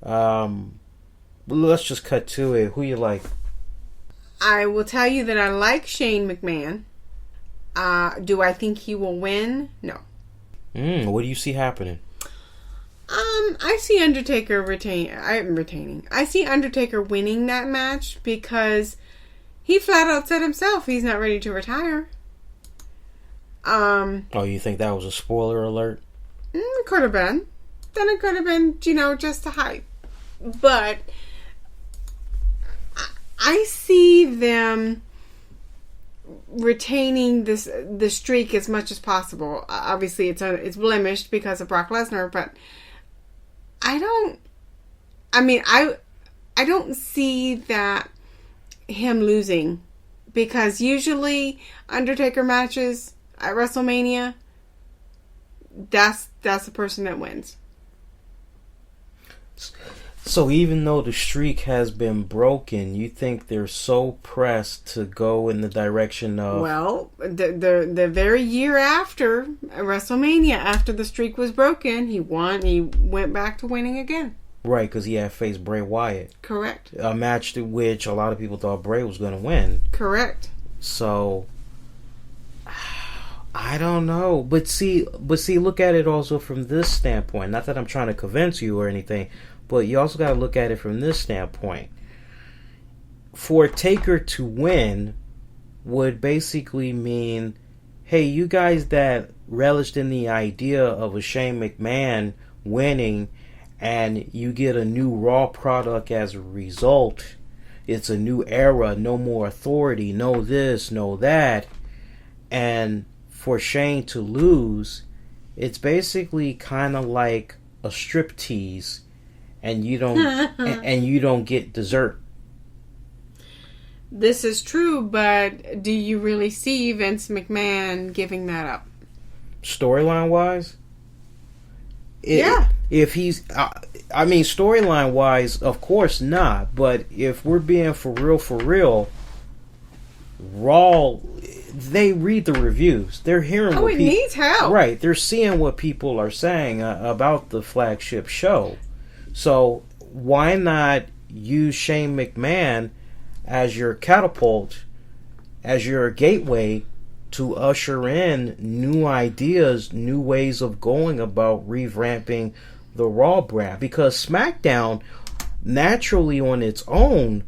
Let's just cut to it. Who you like? I will tell you that I like Shane McMahon. Do I think he will win? No. What do you see happening? I see Undertaker retaining. I see Undertaker winning that match because he flat out said himself he's not ready to retire. Oh, you think that was a spoiler alert? It could have been. Then it could have been, just a hype. But I see them retaining the streak as much as possible. Obviously, it's blemished because of Brock Lesnar, but I don't see that him losing, because usually Undertaker matches at WrestleMania, that's the person that wins. So even though the streak has been broken, you think they're so pressed to go in the direction of... Well, the very year after WrestleMania, after the streak was broken, he won. He went back to winning again. Right, because he had faced Bray Wyatt. Correct. A match to which a lot of people thought Bray was going to win. Correct. So... I don't know. But see, look at it also from this standpoint. Not that I'm trying to convince you or anything, but you also got to look at it from this standpoint. For Taker to win would basically mean, hey, you guys that relished in the idea of a Shane McMahon winning and you get a new Raw product as a result, it's a new era, no more authority, no this, no that, and for Shane to lose, it's basically kind of like a striptease, and you don't and you don't get dessert. This is true, but do you really see Vince McMahon giving that up? Storyline wise, yeah. If he's, I mean, storyline wise, of course not. But if we're being for real, Raw, they read the reviews. They're hearing. Oh, it needs help. Right, they're seeing what people are saying about the flagship show. So why not use Shane McMahon as your catapult, as your gateway to usher in new ideas, new ways of going about revamping the Raw brand? Because SmackDown, naturally on its own,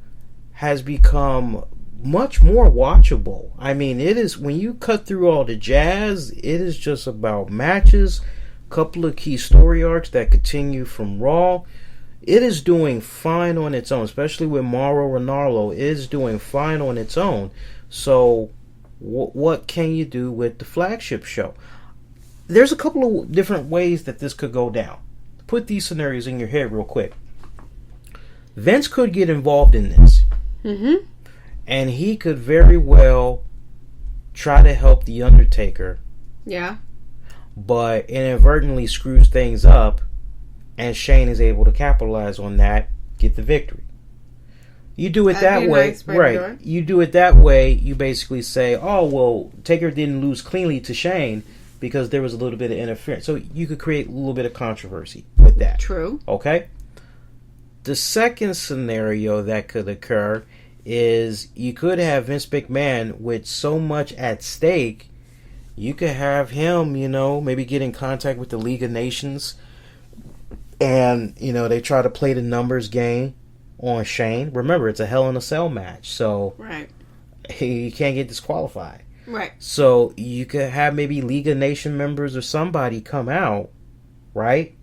has become much more watchable. I mean, it is, when you cut through all the jazz, it is just about matches, couple of key story arcs that continue from Raw. It is doing fine on its own, especially with Mauro Ranallo. It is doing fine on its own. So what can you do with the flagship show? There's a couple of different ways that this could go down. Put these scenarios in your head real quick. Vince could get involved in this. Mm-hmm. And he could very well try to help The Undertaker. Yeah. But inadvertently screws things up, and Shane is able to capitalize on that, get the victory. You do it that way, nice way right? You do it that way, you basically say, oh, well, Taker didn't lose cleanly to Shane because there was a little bit of interference. So you could create a little bit of controversy with that. True. Okay? The second scenario that could occur is you could have Vince McMahon with so much at stake, you could have him, maybe get in contact with the League of Nations, and, they try to play the numbers game on Shane. Remember, it's a Hell in a Cell match, so right, he can't get disqualified. Right. So you could have maybe League of Nation members or somebody come out, right?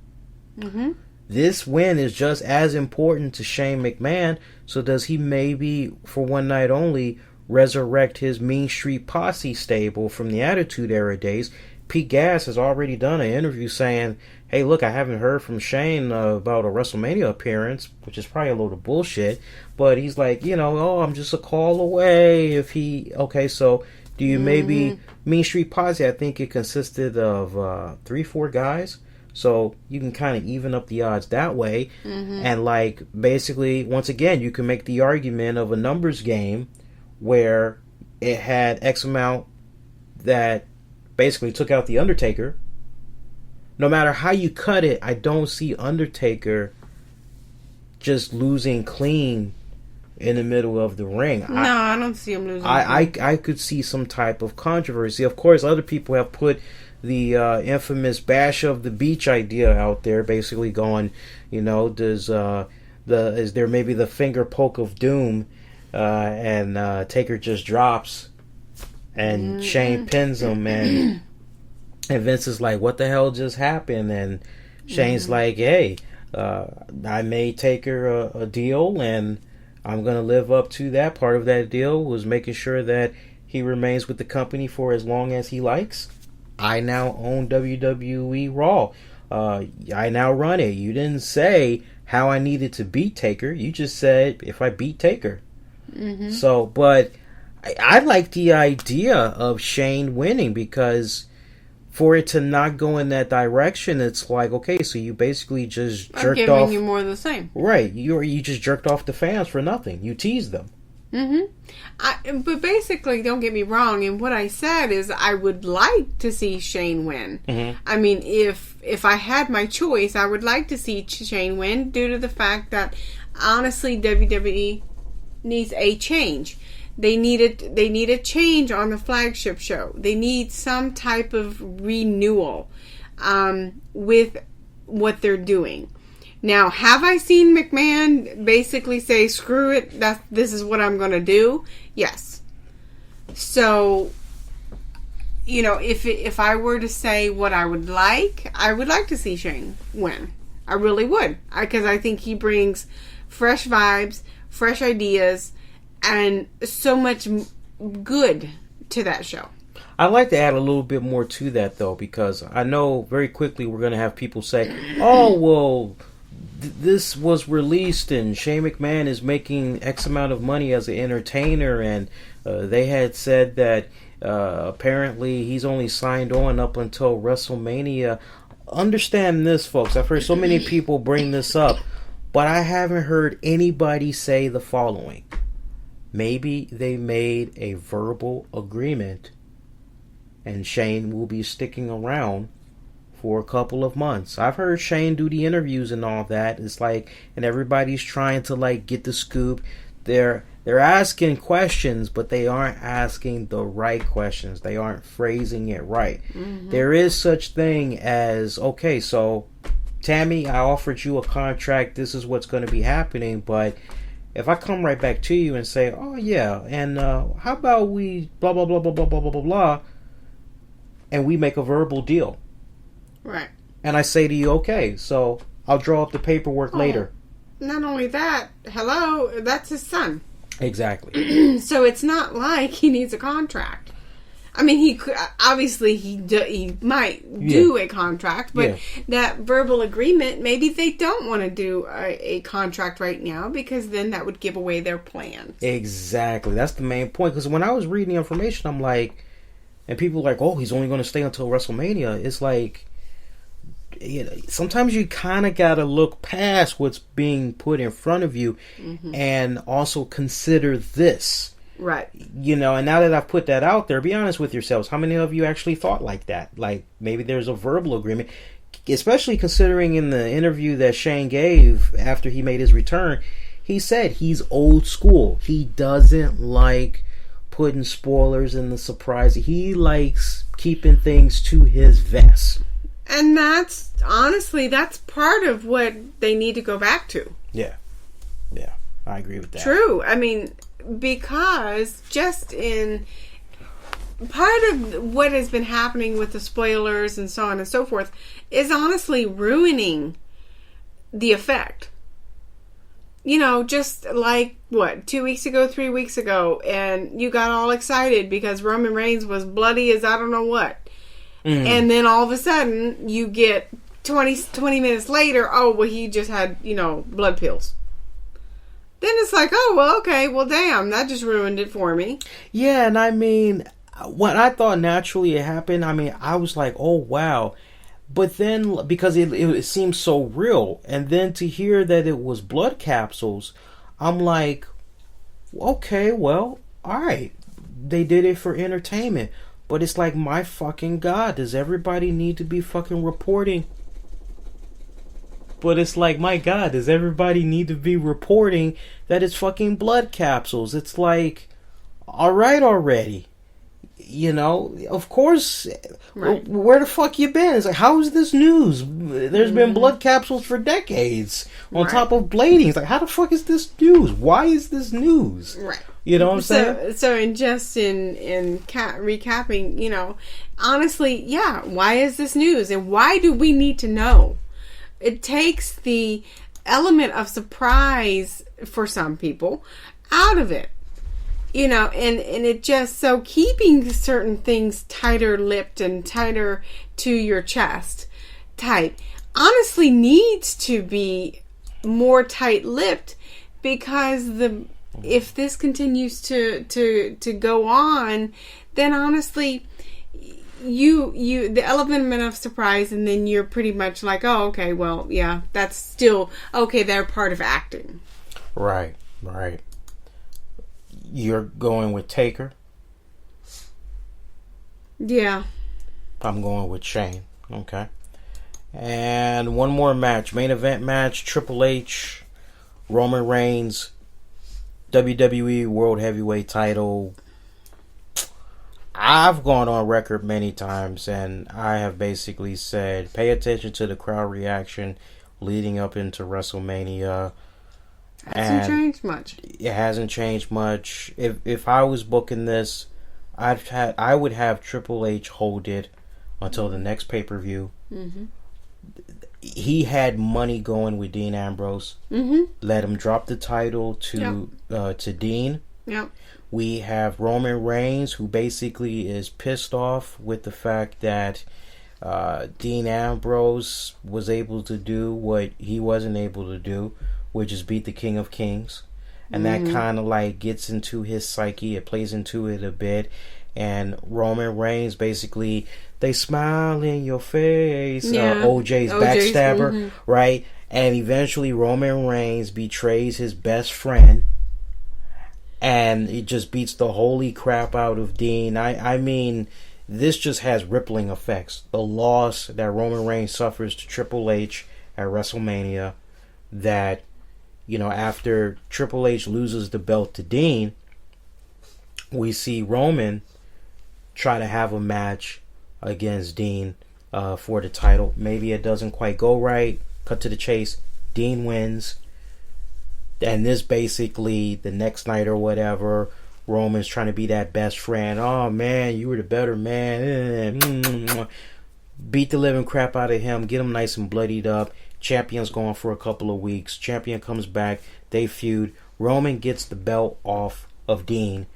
Mm-hmm. This win is just as important to Shane McMahon, so does he maybe, for one night only, resurrect his Mean Street Posse stable from the Attitude Era days? Pete Gas has already done an interview saying, hey, look, I haven't heard from Shane about a WrestleMania appearance, which is probably a load of bullshit, but he's like, I'm just a call away if he... Okay, so do you maybe... Mean Street Posse, I think it consisted of 3-4 guys, so you can kind of even up the odds that way, and basically, once again, you can make the argument of a numbers game where it had X amount that basically took out the Undertaker. No matter how you cut it, I don't see Undertaker just losing clean in the middle of the ring. No, I don't see him losing. I could see some type of controversy. Of course, other people have put the infamous Bash of the Beach idea out there, basically going, is there maybe the finger poke of doom, and Taker just drops, and Shane pins him, and Vince is like, what the hell just happened? And Shane's like, hey, I made Taker a deal, and I'm going to live up to that. Part of that deal was making sure that he remains with the company for as long as he likes. I now own WWE Raw. I now run it. You didn't say how I needed to beat Taker. You just said if I beat Taker. Mm-hmm. So, but I like the idea of Shane winning because for it to not go in that direction, it's like, okay, so you basically just jerked I'm giving off. you more of the same. Right. You just jerked off the fans for nothing. You teased them. But basically, don't get me wrong, and what I said is I would like to see Shane win. I mean, if I had my choice, I would like to see Shane win due to the fact that, honestly, WWE needs a change. They need a change on the flagship show. They need some type of renewal with what they're doing. Now, have I seen McMahon basically say, screw it, this is what I'm going to do? Yes. So, you know, if I were to say what I would like to see Shane win. I really would. Because I think he brings fresh vibes, fresh ideas, and so much good to that show. I'd like to add a little bit more to that, though, because I know very quickly we're going to have people say, oh, well, this was released and Shane McMahon is making X amount of money as an entertainer, and they had said that apparently he's only signed on up until WrestleMania. Understand this, folks. I've heard so many people bring this up, but I haven't heard anybody say the following. Maybe they made a verbal agreement and Shane will be sticking around for a couple of months. I've heard Shane do the interviews and all that. It's like, and everybody's trying to like get the scoop. They're asking questions, but they aren't asking the right questions. They aren't phrasing it right. There is such thing as, okay, so Tammy, I offered you a contract. This is what's going to be happening, but if I come right back to you and say, oh yeah, and how about we blah blah blah blah blah blah blah blah blah, and we make a verbal deal. Right. And I say to you, okay, so I'll draw up the paperwork later. Not only that, hello, that's his son. Exactly. So it's not like he needs a contract. I mean, he could, obviously he might do a contract, but that verbal agreement, maybe they don't want to do a contract right now because then that would give away their plans. Exactly. That's the main point. Because when I was reading the information, I'm like, and people are like, oh, he's only going to stay until WrestleMania. It's like, you know, sometimes you kind of got to look past what's being put in front of you and also consider this. Right. You know, and now that I've put that out there, be honest with yourselves. How many of you actually thought like that? Like, maybe there's a verbal agreement. Especially considering in the interview that Shane gave after he made his return, he said he's old school. He doesn't like putting spoilers in the surprise. He likes keeping things to his vest. And that's, honestly, that's part of what they need to go back to. Yeah. Yeah. I agree with that. True. I mean, because just in part of what has been happening with the spoilers and so on and so forth is honestly ruining the effect. You know, just like, 2 weeks ago, 3 weeks ago, and you got all excited because Roman Reigns was bloody as I don't know what. And then all of a sudden, you get 20 minutes later, oh, well, he just had, blood pills. Then it's like, oh, well, okay, well, damn, that just ruined it for me. Yeah, and I mean, when I thought naturally it happened, I mean, I was like, oh, wow. But then, because it seemed so real, and then to hear that it was blood capsules, I'm like, okay, well, all right. They did it for entertainment. But it's like, my fucking God, does everybody need to be fucking reporting? But it's like, my God, does everybody need to be reporting that it's fucking blood capsules? It's like, all right already. You know, of course, right. Where the fuck you been? It's like, how is this news? There's been blood capsules for decades on top of blading. It's like, how the fuck is this news? Why is this news? Right. You know what I'm saying? So in recapping, honestly, yeah, why is this news? And why do we need to know? It takes the element of surprise for some people out of it. And it just, so keeping certain things tighter lipped and tighter to your chest type honestly needs to be more tight lipped, because if this continues to go on, then honestly, the element of surprise, and then you're pretty much like, oh, okay, well, yeah, that's still okay. They're part of acting. Right. You're going with Taker. Yeah. I'm going with Shane. Okay. And one more match, main event match: Triple H, Roman Reigns, WWE World Heavyweight Title. I've gone on record many times, and I have basically said, pay attention to the crowd reaction leading up into WrestleMania. Hasn't changed much. It hasn't changed much. If I was booking this, I would have Triple H hold it until the next pay-per-view. Mm-hmm. He had money going with Dean Ambrose. Mm-hmm. Let him drop the title to Dean. Yep. We have Roman Reigns, who basically is pissed off with the fact that Dean Ambrose was able to do what he wasn't able to do, which is beat the King of Kings. And that kind of like gets into his psyche. It plays into it a bit. And Roman Reigns basically, they smile in your face. OJ's backstabber, right? And eventually Roman Reigns betrays his best friend. And it just beats the holy crap out of Dean. I mean, this just has rippling effects. The loss that Roman Reigns suffers to Triple H at WrestleMania, that, you know, after Triple H loses the belt to Dean, we see Roman try to have a match against Dean for the title. Maybe it doesn't quite go right. Cut to the chase. Dean wins. And this basically, the next night or whatever, Roman's trying to be that best friend. Oh, man, you were the better man. Beat the living crap out of him. Get him nice and bloodied up. Champion's gone for a couple of weeks. Champion comes back. They feud. Roman gets the belt off of Dean.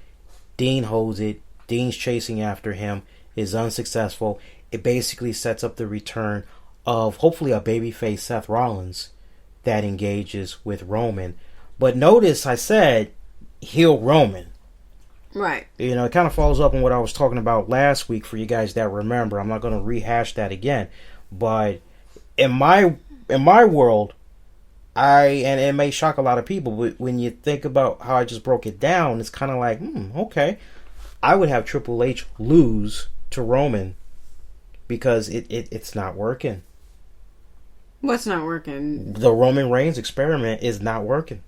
Dean holds it. Dean's chasing after him. Is unsuccessful. It basically sets up the return of hopefully a babyface Seth Rollins that engages with Roman. But notice I said heel Roman. Right. You know, it kind of follows up on what I was talking about last week for you guys that remember. I'm not going to rehash that again. But in my world, and it may shock a lot of people, but when you think about how I just broke it down, it's kind of like, okay. I would have Triple H lose to Roman because it's not working. What's not working? The Roman Reigns experiment is not working.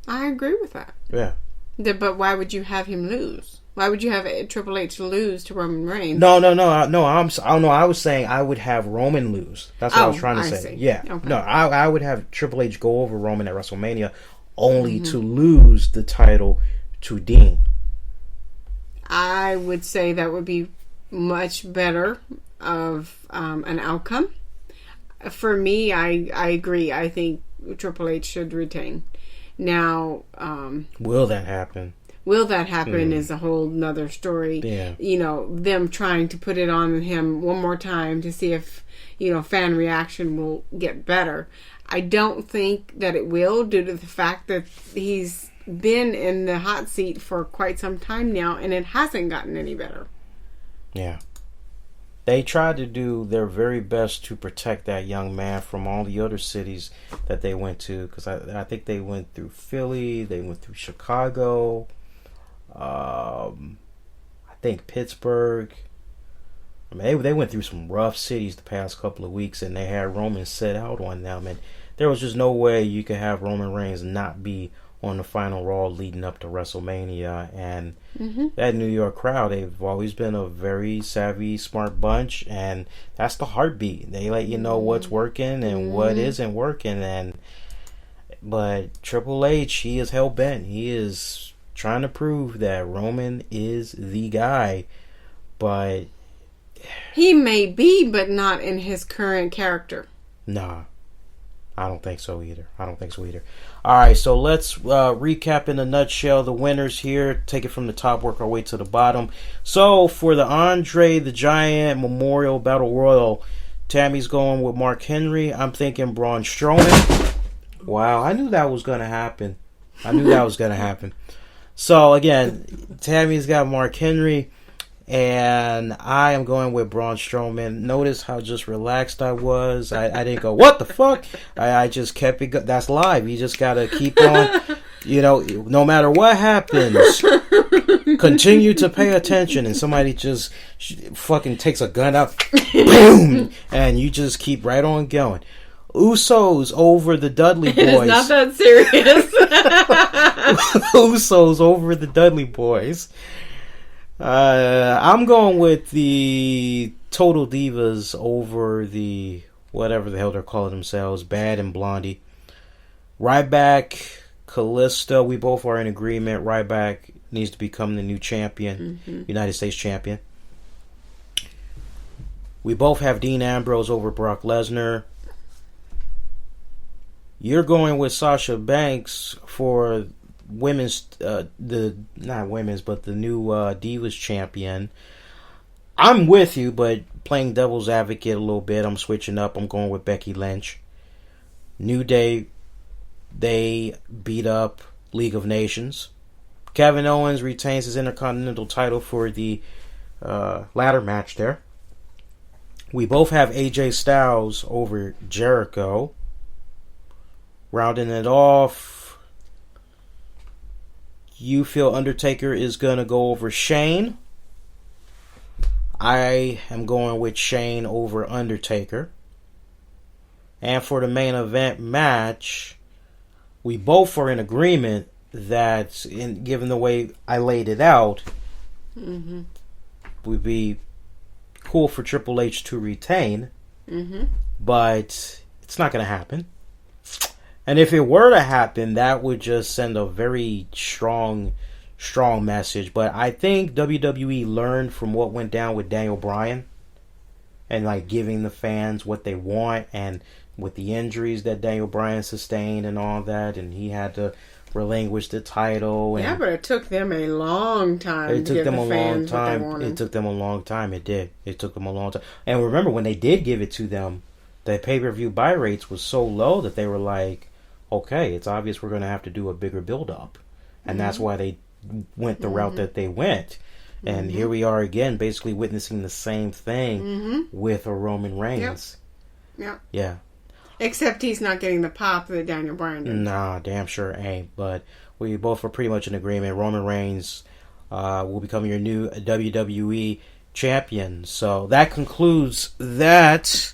I agree with that. Yeah. But why would you have him lose? Why would you have Triple H lose to Roman Reigns? No. I was saying I would have Roman lose. That's what I was trying to say. See. Yeah. Okay. No, I would have Triple H go over Roman at WrestleMania only to lose the title to Dean. I would say that would be much better of an outcome. For me, I agree. I think Triple H should retain. Now, will that happen? Will that happen is a whole nother story. Yeah. You know, them trying to put it on him one more time to see if, you know, fan reaction will get better. I don't think that it will, due to the fact that he's been in the hot seat for quite some time now, and it hasn't gotten any better. Yeah. They tried to do their very best to protect that young man from all the other cities that they went to. Because I think they went through Philly. They went through Chicago. I think Pittsburgh. I mean, they went through some rough cities the past couple of weeks. And they had Roman set out on them. And there was just no way you could have Roman Reigns not be on the final Raw leading up to WrestleMania. And that New York crowd, they've always been a very savvy, smart bunch, and that's the heartbeat. They let you know what's working and what isn't working. But Triple H, he is hell-bent. He is trying to prove that Roman is the guy, but he may be, but not in his current character. Nah, I don't think so either. Alright, so let's recap in a nutshell the winners here. Take it from the top, work our way to the bottom. So, for the Andre the Giant Memorial Battle Royal, Tammy's going with Mark Henry. I'm thinking Braun Strowman. Wow, I knew that was going to happen. So, again, Tammy's got Mark Henry. And I am going with Braun Strowman. Notice how just relaxed I was. I didn't go, what the fuck? I just kept it. That's live. You just got to keep on. No matter what happens, continue to pay attention. And somebody just fucking takes a gun up. Boom! And you just keep right on going. Usos over the Dudley boys. It's not that serious. Usos over the Dudley boys. I'm going with the Total Divas over the whatever the hell they're calling themselves, Bad and Blondie. Ryback, Kalisto, we both are in agreement. Ryback needs to become the new champion, United States champion. We both have Dean Ambrose over Brock Lesnar. You're going with Sasha Banks for women's, not women's, but the new Divas champion. I'm with you, but playing devil's advocate a little bit, I'm switching up. I'm going with Becky Lynch. New Day, they beat up League of Nations. Kevin Owens retains his Intercontinental title for the ladder match there. We both have AJ Styles over Jericho. Rounding it off, you feel Undertaker is going to go over Shane. I am going with Shane over Undertaker. And for the main event match, we both are in agreement that, given the way I laid it out, would be cool for Triple H to retain. But it's not going to happen. And if it were to happen, that would just send a very strong message. But I think WWE learned from what went down with Daniel Bryan and like giving the fans what they want, and with the injuries that Daniel Bryan sustained and all that, and he had to relinquish the title. And yeah, but it took them a long time. It took them a long time. It took them a long time. It did. It took them a long time. And remember, when they did give it to them, the pay-per-view buy rates was so low that they were like, okay, it's obvious we're going to have to do a bigger build-up. And that's why they went the route that they went. And here we are again, basically witnessing the same thing with a Roman Reigns. Yep. Yeah. Except he's not getting the pop that Daniel Bryan did. Nah, damn sure ain't. But we both are pretty much in agreement. Roman Reigns will become your new WWE champion. So that concludes that